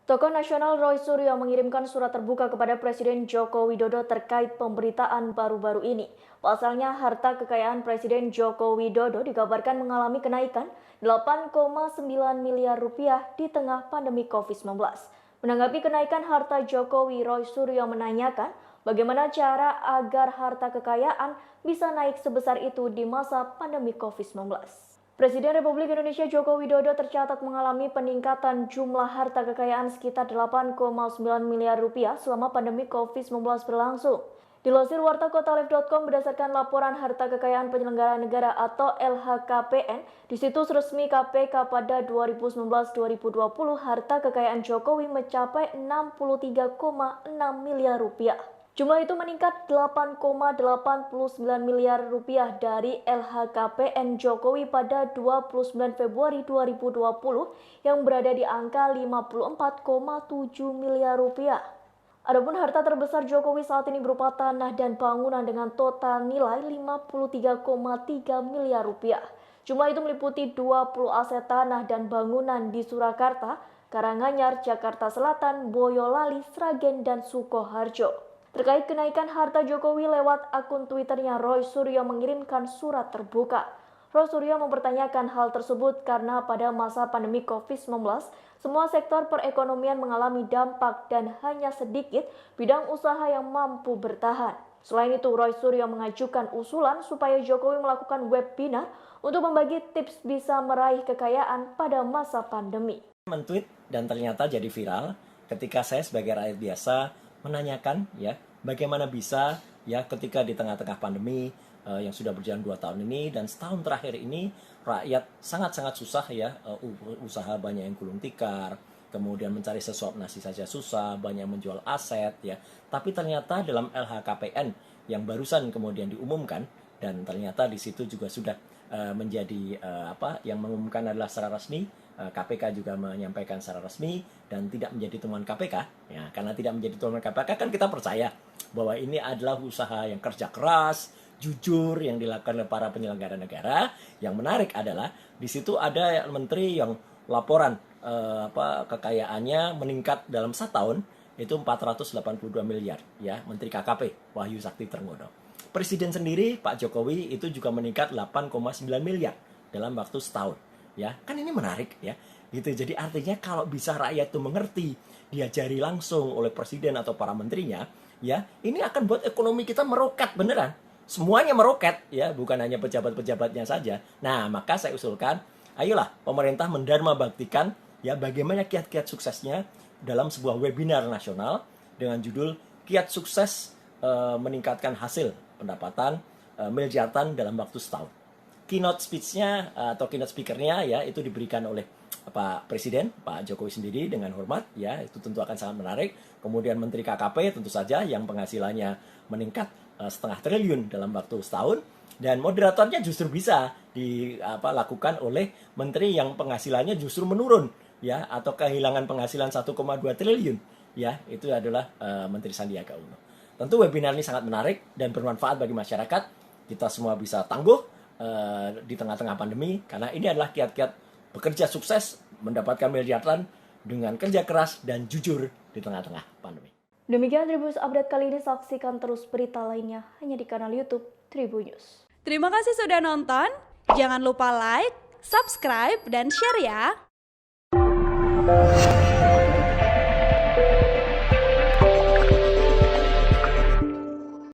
Tokoh nasional Roy Suryo mengirimkan surat terbuka kepada Presiden Joko Widodo terkait pemberitaan baru-baru ini. Pasalnya, harta kekayaan Presiden Joko Widodo dikabarkan mengalami kenaikan 8,9 miliar rupiah di tengah pandemi COVID-19. Menanggapi kenaikan harta Jokowi, Roy Suryo menanyakan bagaimana cara agar harta kekayaan bisa naik sebesar itu di masa pandemi COVID-19. Presiden Republik Indonesia Joko Widodo tercatat mengalami peningkatan jumlah harta kekayaan sekitar 8,9 miliar rupiah selama pandemi COVID-19 berlangsung. Dilansir warta kotalive.com berdasarkan laporan harta kekayaan penyelenggara negara atau LHKPN di situs resmi KPK pada 2019-2020 harta kekayaan Jokowi mencapai 63,6 miliar rupiah. Jumlah itu meningkat 8,89 miliar rupiah dari LHKPN Jokowi pada 29 Februari 2020 yang berada di angka 54,7 miliar rupiah. Adapun harta terbesar Jokowi saat ini berupa tanah dan bangunan dengan total nilai 53,3 miliar rupiah. Jumlah itu meliputi 20 aset tanah dan bangunan di Surakarta, Karanganyar, Jakarta Selatan, Boyolali, Sragen, dan Sukoharjo. Terkait kenaikan harta Jokowi lewat akun Twitternya, Roy Suryo mengirimkan surat terbuka. Roy Suryo mempertanyakan hal tersebut karena pada masa pandemi COVID-19, semua sektor perekonomian mengalami dampak dan hanya sedikit bidang usaha yang mampu bertahan. Selain itu, Roy Suryo mengajukan usulan supaya Jokowi melakukan webinar untuk membagi tips bisa meraih kekayaan pada masa pandemi. Men-tweet dan ternyata jadi viral ketika saya sebagai rakyat biasa menanyakan ya bagaimana bisa ya ketika di tengah-tengah pandemi yang sudah berjalan 2 tahun ini dan setahun terakhir ini rakyat sangat-sangat susah ya, usaha banyak yang gulung tikar, kemudian mencari sesuap nasi saja susah, banyak menjual aset ya. Tapi ternyata dalam LHKPN yang barusan kemudian diumumkan dan ternyata di situ juga sudah menjadi yang mengumumkan adalah secara resmi. KPK juga menyampaikan secara resmi dan tidak menjadi temuan KPK ya, karena tidak menjadi temuan KPK kan kita percaya bahwa ini adalah usaha yang kerja keras, jujur yang dilakukan oleh para penyelenggara negara. Yang menarik adalah di situ ada menteri yang laporan kekayaannya meningkat dalam 1 tahun itu 482 miliar ya, Menteri KKP Wahyu Sakti Trenggono. Presiden sendiri Pak Jokowi itu juga meningkat 8,9 miliar dalam waktu setahun. Ya, kan ini menarik ya. Gitu. Jadi artinya kalau bisa rakyat itu mengerti, diajari langsung oleh presiden atau para menterinya, ya, ini akan buat ekonomi kita meroket beneran. Semuanya meroket ya, bukan hanya pejabat-pejabatnya saja. Nah, maka saya usulkan, ayolah pemerintah mendharma baktikan ya bagaimana kiat-kiat suksesnya dalam sebuah webinar nasional dengan judul Kiat Sukses Meningkatkan Hasil Pendapatan Miliaran dalam Waktu Setahun. Keynote speech-nya atau keynote speaker-nya ya itu diberikan oleh Pak Presiden, Pak Jokowi sendiri dengan hormat ya, itu tentu akan sangat menarik. Kemudian Menteri KKP tentu saja yang penghasilannya meningkat 0,5 triliun dalam waktu setahun dan moderatornya justru bisa dilakukan oleh menteri yang penghasilannya justru menurun ya atau kehilangan penghasilan 1,2 triliun ya, itu adalah Menteri Sandiaga Uno. Tentu webinar ini sangat menarik dan bermanfaat bagi masyarakat. Kita semua bisa tangguh di tengah-tengah pandemi karena ini adalah kiat-kiat bekerja sukses mendapatkan miliaran dengan kerja keras dan jujur di tengah-tengah pandemi. Demikian Tribunnews Update kali ini, saksikan terus berita lainnya hanya di kanal YouTube Tribunnews. Terima kasih sudah nonton, jangan lupa like, subscribe, dan share ya.